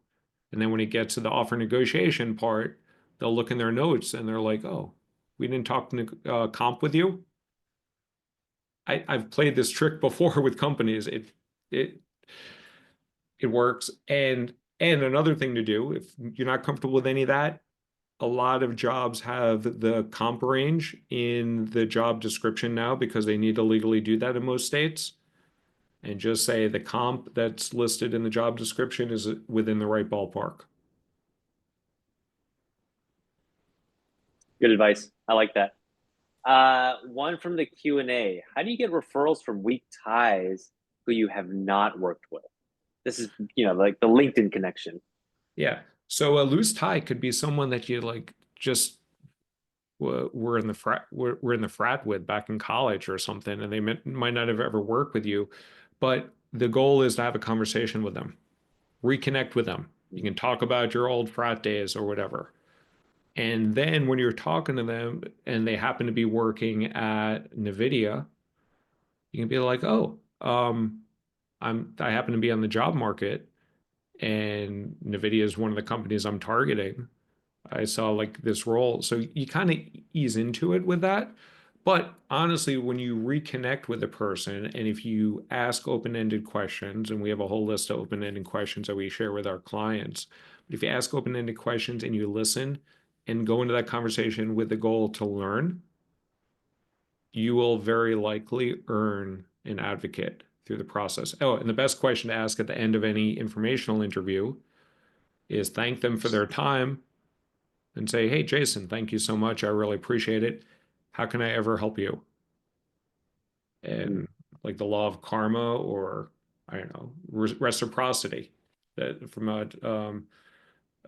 And then when it gets to the offer negotiation part, they'll look in their notes and they're like, oh, we didn't talk comp with you. I've played this trick before with companies. It it works. And another thing to do, if you're not comfortable with any of that, a lot of jobs have the comp range in the job description now because they need to legally do that in most states. And just say the comp that's listed in the job description is within the right ballpark. Good advice. I like that. One from the Q&A. How do you get referrals from weak ties who you have not worked with? This is, like the LinkedIn connection. Yeah. So a loose tie could be someone that you like just were in the frat with back in college or something, and they might not have ever worked with you, but the goal is to have a conversation with them, reconnect with them. You can talk about your old frat days or whatever. And then when you're talking to them and they happen to be working at NVIDIA, you can be like, oh, I happen to be on the job market, and NVIDIA is one of the companies I'm targeting. I saw like this role. So you kind of ease into it with that. But honestly, when you reconnect with a person and if you ask open-ended questions, and we have a whole list of open-ended questions that we share with our clients, but if you ask open-ended questions and you listen and go into that conversation with the goal to learn, you will very likely earn an advocate. through the process. Oh, and the best question to ask at the end of any informational interview is thank them for their time and say, hey, Jason, thank you so much. I really appreciate it. How can I ever help you? Mm. And like the law of karma, or I don't know, reciprocity, that from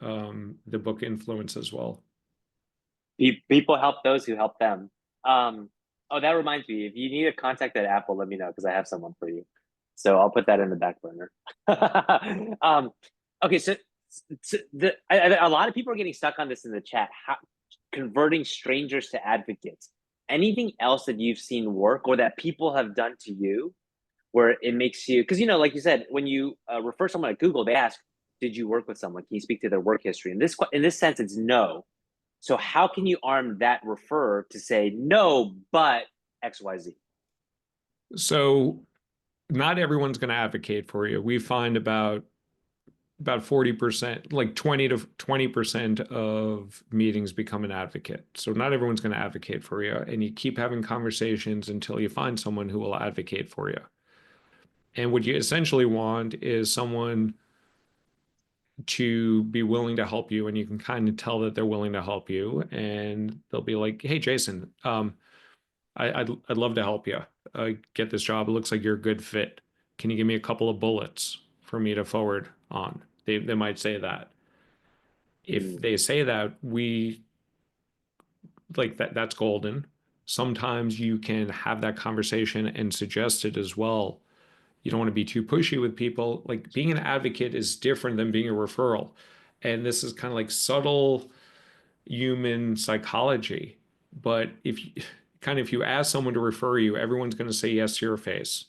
the book Influence as well. People help those who help them. Um, oh, that reminds me. If you need a contact at Apple, let me know because I have someone for you. So I'll put that in the back burner. um, okay, so a lot of people are getting stuck on this in the chat. How converting strangers to advocates? Anything else that you've seen work or that people have done to you where it makes you? Because like you said, when you refer someone at Google, they ask, "Did you work with someone? Can you speak to their work history?" In this sense, it's no. So how can you arm that refer to say no, but XYZ? So not everyone's going to advocate for you. We find about 40%, like 20 to 20% of meetings become an advocate. So not everyone's going to advocate for you. And you keep having conversations until you find someone who will advocate for you. And what you essentially want is someone to be willing to help you, and you can kind of tell that they're willing to help you. And they'll be like, hey, Jason, I'd love to help you get this job. It looks like you're a good fit. Can you give me a couple of bullets for me to forward on? They might say that. If Mm, they say that, we like that's golden. Sometimes you can have that conversation and suggest it as well. You don't want to be too pushy with people. Like being an advocate is different than being a referral. And this is kind of like subtle human psychology. But if you ask someone to refer you, everyone's going to say yes to your face,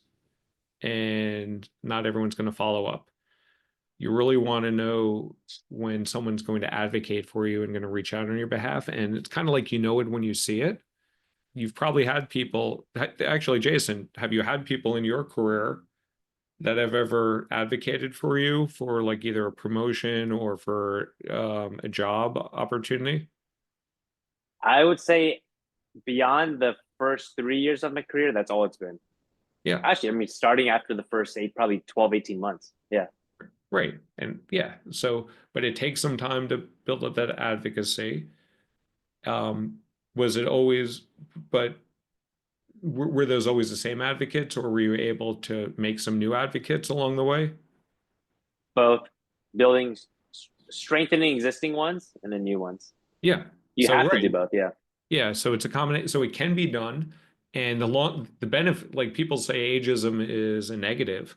and not everyone's going to follow up. You really want to know when someone's going to advocate for you and going to reach out on your behalf. And it's kind of like you know it when you see it. You've probably had people, actually, Jason, have you had people in your career that have ever advocated for you for like either a promotion or for a job opportunity? I would say beyond the first 3 years of my career, that's all it's been. Yeah, Actually, I mean, starting after the first probably 12, 18 months. Yeah. right. And yeah, so, but it takes some time to build up that advocacy. Um, was it always, but were those always the same advocates, or were you able to make some new advocates along the way? Both building, strengthening existing ones and then new ones. Yeah. You So, have to do right. both. Yeah. Yeah. So it's a combination. So it can be done. And the benefit, like people say ageism is a negative.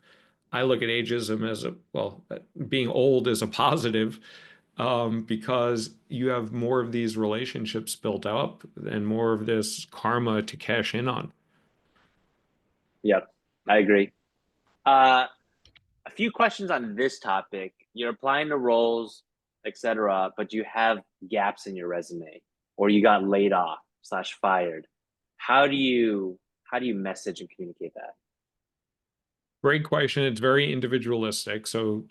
I look at ageism as being old is a positive, because you have more of these relationships built up and more of this karma to cash in on. Yep. I agree. Uh, a few questions on this topic. You're applying to roles, etc., but you have gaps in your resume, or you got laid off slash fired. How do you message and communicate that? Great question. It's very individualistic. So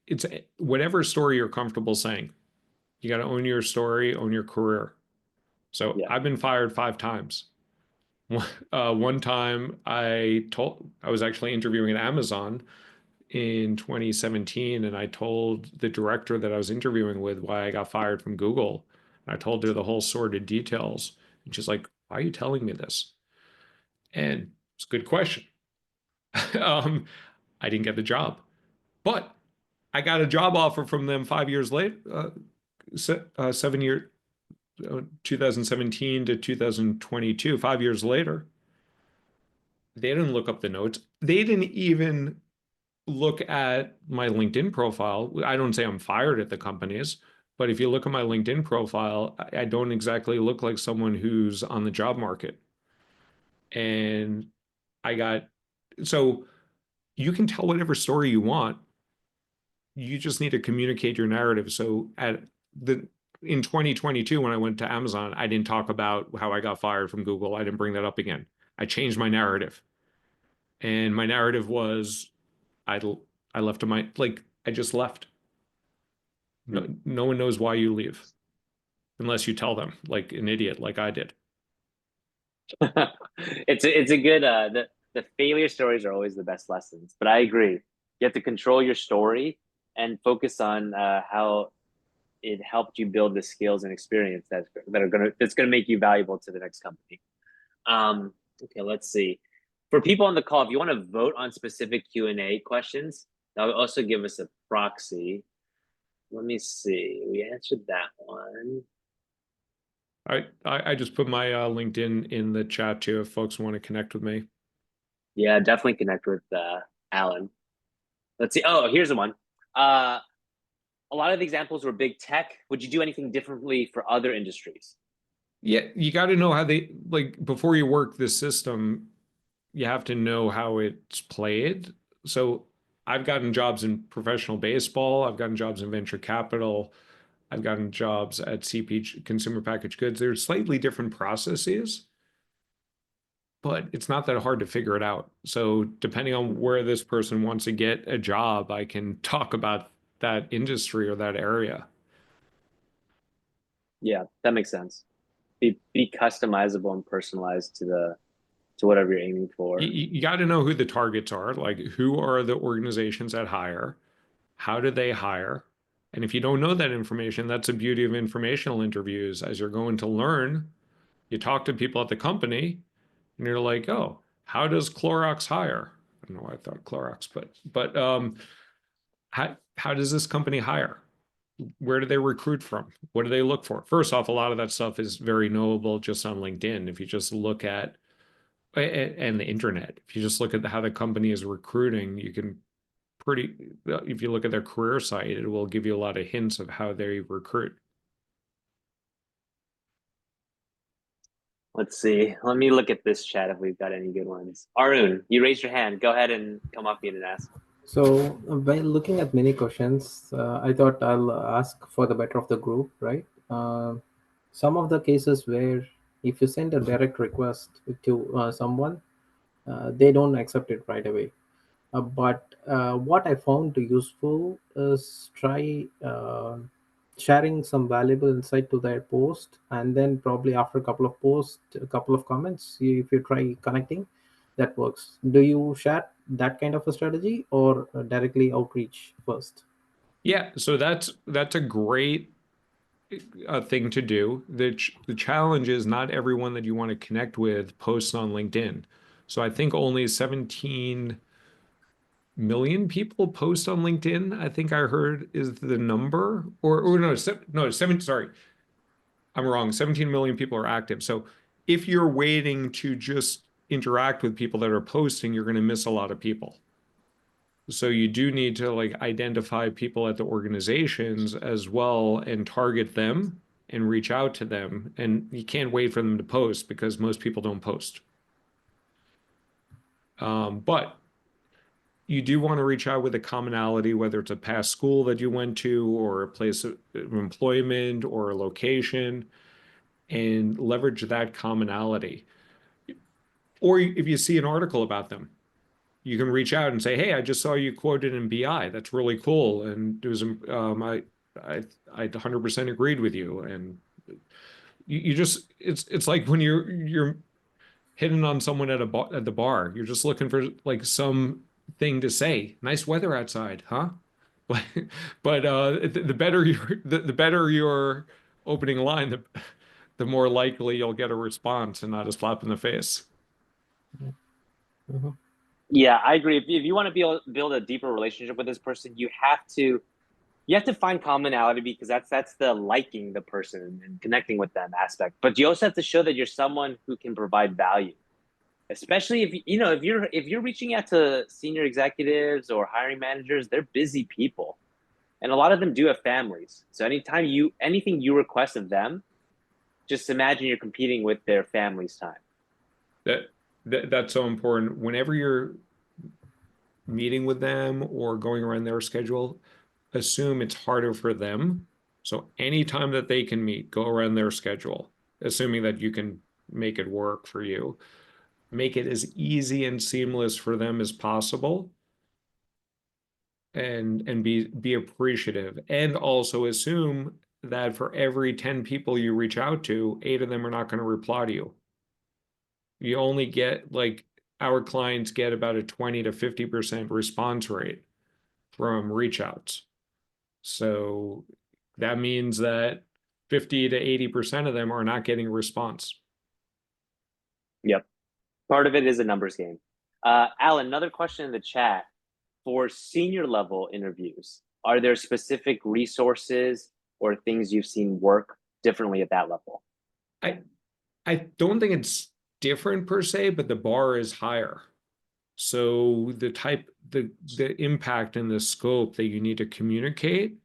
it's whatever story you're comfortable saying. You got to own your story, own your career. So Yeah. I've been fired 5 times. One time I was actually interviewing at Amazon in 2017, and I told the director that I was interviewing with why I got fired from Google. I told her the whole sordid details, and she's like, "Why are you telling me this?" And it's a good question. um, I didn't get the job, but I got a job offer from them 5 years later, 7 year, 2017 to 2022, 5 years later. They didn't look up the notes. They didn't even look at my LinkedIn profile. I don't say I'm fired at the companies, but if you look at my LinkedIn profile, I don't exactly look like someone who's on the job market. And I got, so you can tell whatever story you want. You just need to communicate your narrative. So in 2022, when I went to Amazon, I didn't talk about how I got fired from Google. I didn't bring that up again. I changed my narrative. And my narrative was I I left to my like I just left. No, Hmm. no one knows why you leave unless you tell them, like an idiot, like I did. It's a good the failure stories are always the best lessons. But I agree. You have to control your story and focus on how it helped you build the skills and experience that's gonna make you valuable to the next company. Okay, let's see. For people on the call, if you want to vote on specific Q&A questions, that will also give us a proxy. Let me see. We answered that one. I just put my LinkedIn in the chat too if folks want to connect with me. Yeah, definitely connect with Alan. Let's see. Oh, here's the one. A lot of the examples were big tech. Would you do anything differently for other industries? Yeah, you got to know how they like before you work this system, you have to know how it's played. So I've gotten jobs in professional baseball, I've gotten jobs in venture capital, I've gotten jobs at CPG, consumer packaged goods. There's slightly different processes, but it's not that hard to figure it out. So depending on where this person wants to get a job, I can talk about that industry or that area. Yeah, that makes sense. Be customizable and personalized to whatever you're aiming for. You got to know who the targets are, like who are the organizations that hire, how do they hire? And if you don't know that information, that's the beauty of informational interviews. As you're going to learn, you talk to people at the company and you're like, oh, how does Clorox hire? I don't know why I thought Clorox, but how does this company hire? Where do they recruit from? What do they look for? First off, a lot of that stuff is very knowable just on LinkedIn. If you just look at and the internet, if you just look at how the company is recruiting, you can if you look at their career site, it will give you a lot of hints of how they recruit. Let's see. Let me look at this chat if we've got any good ones. Arun, you raised your hand. Go ahead and come up here and ask. So while looking at many questions, I thought I'll ask for the better of the group, right? Some of the cases where if you send a direct request to someone, they don't accept it right away. But what I found useful is try sharing some valuable insight to their post, and then probably after a couple of posts, a couple of comments, if you try connecting, that works. Do you share that kind of a strategy or directly outreach first? Yeah, so that's a great thing to do. The challenge is not everyone that you want to connect with posts on LinkedIn. So I think only 17 million people post on LinkedIn, I think I heard is the number, or no, sorry, I'm wrong. 17 million people are active. So if you're waiting to just interact with people that are posting, you're going to miss a lot of people. So you do need to like identify people at the organizations as well and target them and reach out to them. And you can't wait for them to post because most people don't post. But you do want to reach out with a commonality, whether it's a past school that you went to or a place of employment or a location, and leverage that commonality. Or if you see an article about them, you can reach out and say, "Hey, I just saw you quoted in BI. That's really cool." And it was I 100% agreed with you. And you just it's like when you're hitting on someone at at the bar, you're just looking for like some thing to say. Nice weather outside, huh? But the better the better your opening line, the more likely you'll get a response and not a slap in the face. Mhm. Yeah, I agree. If you want to build a deeper relationship with this person, you have to find commonality because that's the liking the person and connecting with them aspect. But you also have to show that you're someone who can provide value, especially if you know if you're reaching out to senior executives or hiring managers, they're busy people, and a lot of them do have families. So anything you request of them, just imagine you're competing with their family's time. That, that's so important. Whenever you're meeting with them or going around their schedule, assume it's harder for them. So anytime that they can meet, go around their schedule, assuming that you can make it work for you. Make it as easy and seamless for them as possible, and be appreciative. And also assume that for every 10 people you reach out to, 8 of them are not going to reply to you. You only get like our clients get about a 20 to 50% response rate from reach outs. So that means that 50 to 80% of them are not getting a response. Yep. Part of it is a numbers game. Alan, another question in the chat. For senior level interviews, are there specific resources or things you've seen work differently at that level? I don't think it's different per se, but the bar is higher. So the impact and the scope that you need to communicate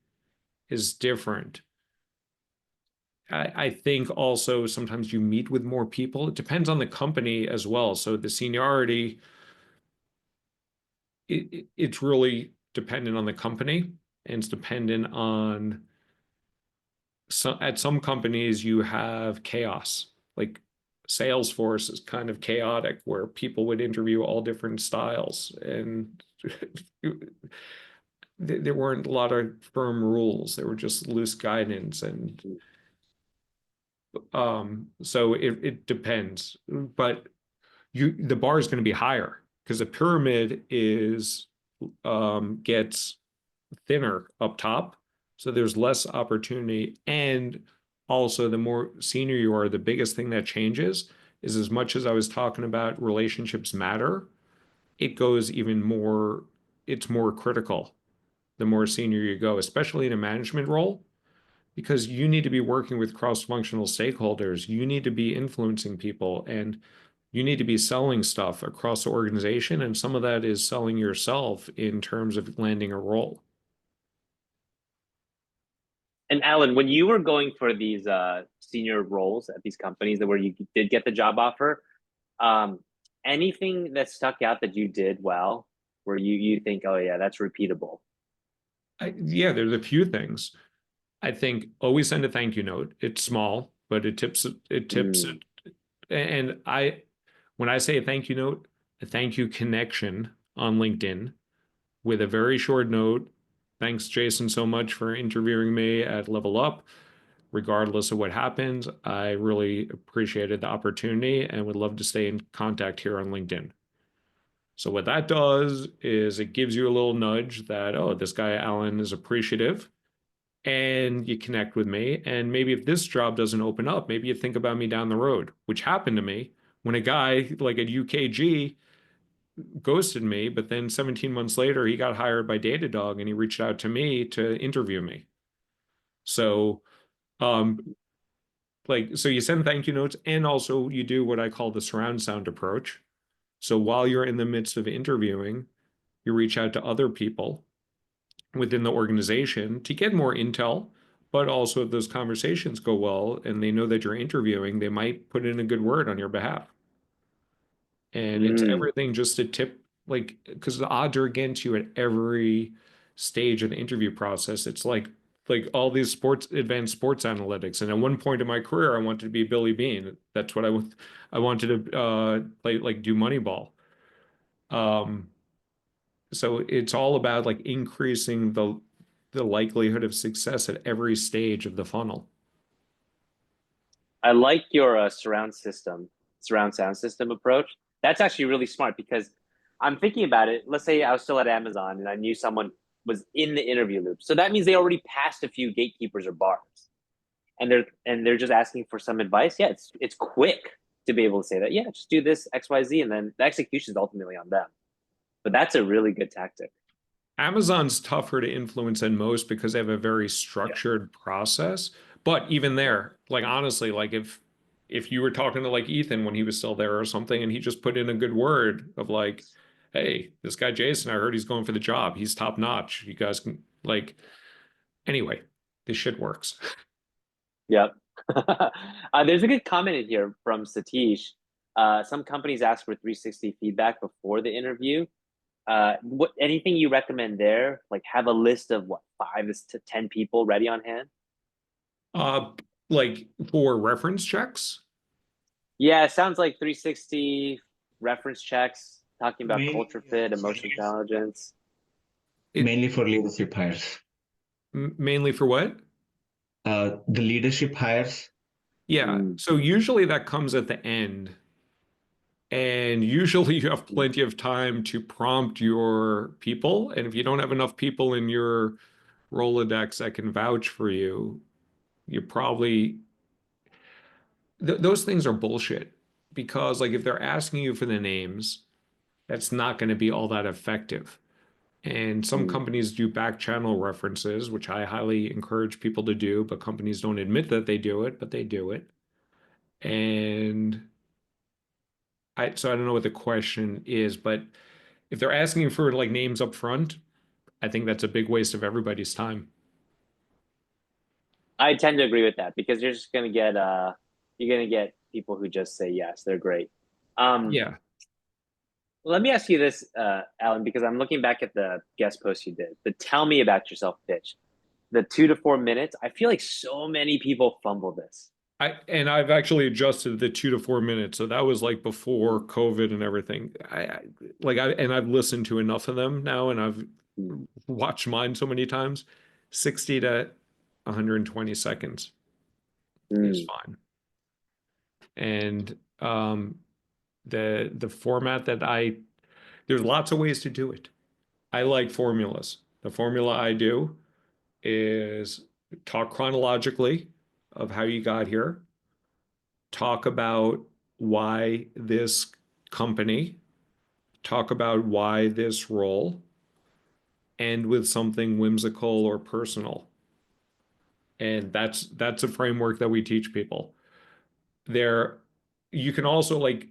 is different. I think also sometimes you meet with more people. It depends on the company as well. So the seniority, it's really dependent on the company, and it's dependent on at some companies you have chaos. Like Salesforce is kind of chaotic, where people would interview all different styles, and there weren't a lot of firm rules. There were just loose guidance, and so it depends. But the bar is going to be higher because the pyramid is gets thinner up top, so there's less opportunity. And also, the more senior you are, the biggest thing that changes is, as much as I was talking about relationships matter, it goes even more, it's more critical the more senior you go, especially in a management role, because you need to be working with cross-functional stakeholders. You need to be influencing people, and you need to be selling stuff across the organization. And some of that is selling yourself in terms of landing a role. And Alan, when you were going for these senior roles at these companies where you did get the job offer, anything that stuck out that you did well, where you think, oh yeah, that's repeatable? Yeah, there's a few things. I think always send a thank you note. It's small, but it tips it. And when I say a thank you note, a thank you connection on LinkedIn with a very short note. Thanks, Jason, so much for interviewing me at Level Up. Regardless of what happens, I really appreciated the opportunity and would love to stay in contact here on LinkedIn. So what that does is it gives you a little nudge that, oh, this guy, Alan, is appreciative, and you connect with me. And maybe if this job doesn't open up, maybe you think about me down the road, which happened to me when a guy like at UKG ghosted me, but then 17 months later, he got hired by Datadog and he reached out to me to interview me. So, so you send thank you notes, and also you do what I call the surround sound approach. So while you're in the midst of interviewing, you reach out to other people within the organization to get more intel, but also if those conversations go well and they know that you're interviewing, they might put in a good word on your behalf. And it's everything just a tip, like, because the odds are against you at every stage of the interview process. It's like all these advanced sports analytics. And at one point in my career, I wanted to be Billy Bean. That's what I wanted to play, like, do Moneyball. So it's all about like increasing the likelihood of success at every stage of the funnel. I like your surround sound system approach. That's actually really smart, because I'm thinking about it. Let's say I was still at Amazon and I knew someone was in the interview loop. So that means they already passed a few gatekeepers or bars, and they're just asking for some advice. Yeah, it's quick to be able to say that, yeah, just do this XYZ, and then the execution is ultimately on them. But that's a really good tactic. Amazon's tougher to influence than most because they have a very structured process. But even there, like, honestly, like if you were talking to like Ethan when he was still there or something, and he just put in a good word of like, hey, this guy Jason, I heard he's going for the job. He's top notch. You guys can, like, anyway, this shit works. Yep. There's a good comment in here from Satish. Some companies ask for 360 feedback before the interview. What anything you recommend there? Like, have a list of what, 5 to 10 people ready on hand? Like for reference checks? Yeah, it sounds like 360 reference checks, talking about culture fit, emotional intelligence. Mainly for leadership hires. Mainly for what? The leadership hires. Yeah. So usually that comes at the end. And usually you have plenty of time to prompt your people. And if you don't have enough people in your Rolodex that can vouch for you, you probably those things are bullshit. Because like if they're asking you for the names, that's not going to be all that effective. And some Mm. companies do back channel references, which I highly encourage people to do, but companies don't admit that they do it, but they do it. And so I don't know what the question is, but if they're asking for like names up front, I think that's a big waste of everybody's time. I tend to agree with that because you're just gonna get you're gonna get people who just say yes, they're great. Yeah. Let me ask you this, Alan, because I'm looking back at the guest post you did, the tell me about yourself pitch, the 2 to 4 minutes. I feel like so many people fumble this. I've actually adjusted the 2 to 4 minutes. So that was like before COVID and everything. I've listened to enough of them now and I've Mm. watched mine so many times. 60 to 120 seconds is Mm. fine. And the format that there's lots of ways to do it. I like formulas. The formula I do is talk chronologically of how you got here, talk about why this company, talk about why this role, end with something whimsical or personal. And that's a framework that we teach people. There, you can also like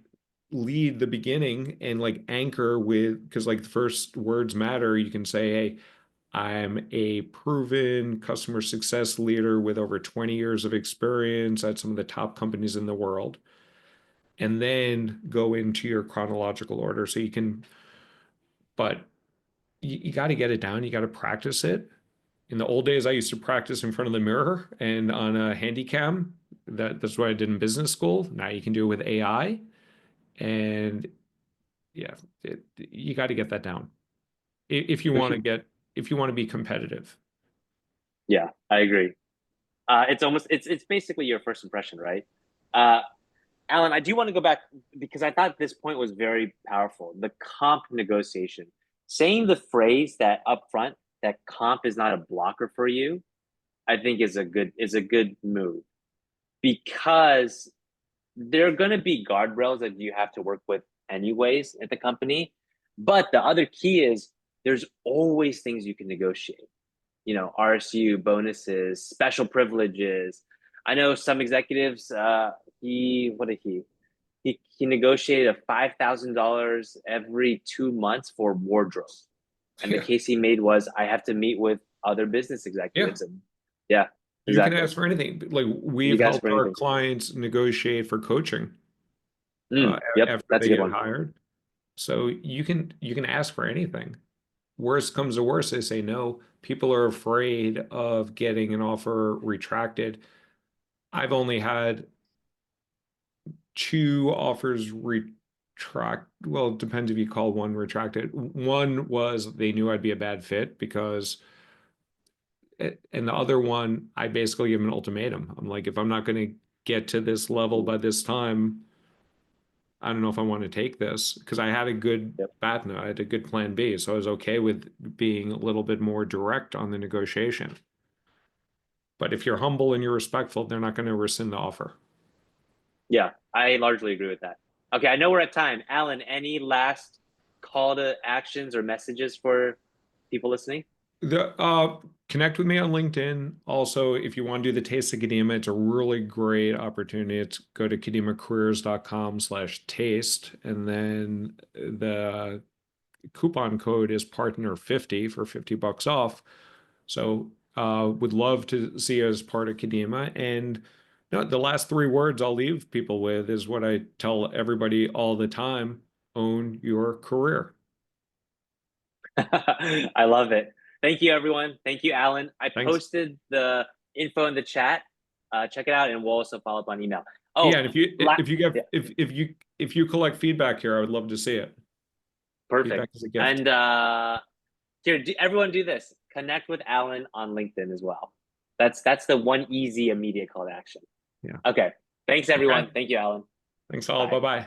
lead the beginning and like anchor with, because like the first words matter. You can say, hey, I'm a proven customer success leader with over 20 years of experience at some of the top companies in the world. And then go into your chronological order. So you can, but you got to get it down. You got to practice it. In the old days, I used to practice in front of the mirror and on a handy cam. That's what I did in business school. Now you can do it with AI. And yeah, you got to get that down if you For want sure. to if you want to be competitive. Yeah, I agree. It's basically your first impression, right? Alan, I do want to go back because I thought this point was very powerful. The comp negotiation, saying the phrase that upfront that comp is not a blocker for you, I think is a good move because there are going to be guardrails that you have to work with anyways at the company. But the other key is there's always things you can negotiate. You know, RSU, bonuses, special privileges. I know some executives. What did he negotiated a $5,000 every 2 months for wardrobe, and the Yeah. case he made was I have to meet with other business Yeah. executives, and yeah, You can exactly. ask for anything. Like You we've guys for helped our anything. clients negotiate for coaching Yep, after that's they a good get one. hired. So you can ask for anything. Worst comes to worst, they say no. People are afraid of getting an offer retracted. I've only had 2 offers retract. Well, it depends if you call one retracted. One was they knew I'd be a bad fit because, and the other one, I basically give them an ultimatum. I'm like, if I'm not going to get to this level by this time, I don't know if I want to take this because I had a good Yep. BATNA, I had a good plan B. So I was okay with being a little bit more direct on the negotiation. But if you're humble and you're respectful, they're not going to rescind the offer. Yeah, I largely agree with that. Okay, I know we're at time. Alan, any last call to actions or messages for people listening? Connect with me on LinkedIn. Also, if you want to do the Taste of Kadima, it's a really great opportunity. It's go to kadimacareers.com/taste, and then the coupon code is partner50 for $50 off. So would love to see you as part of Kadima. And the last 3 words I'll leave people with is what I tell everybody all the time: own your career. I love it. Thank you, everyone. Thank you, Alan. I Thanks. posted the info in the chat. Check it out, and we'll also follow up on email. Oh, Yeah, and if you yeah, get if you collect feedback here, I would love to see it. Feedback perfect. is a gift. And here, everyone do this. Connect with Alan on LinkedIn as well. That's the one easy, immediate call to action. Yeah. Okay. Thanks, Okay. everyone. Thank you, Alan. Thanks all. Bye. Bye-bye.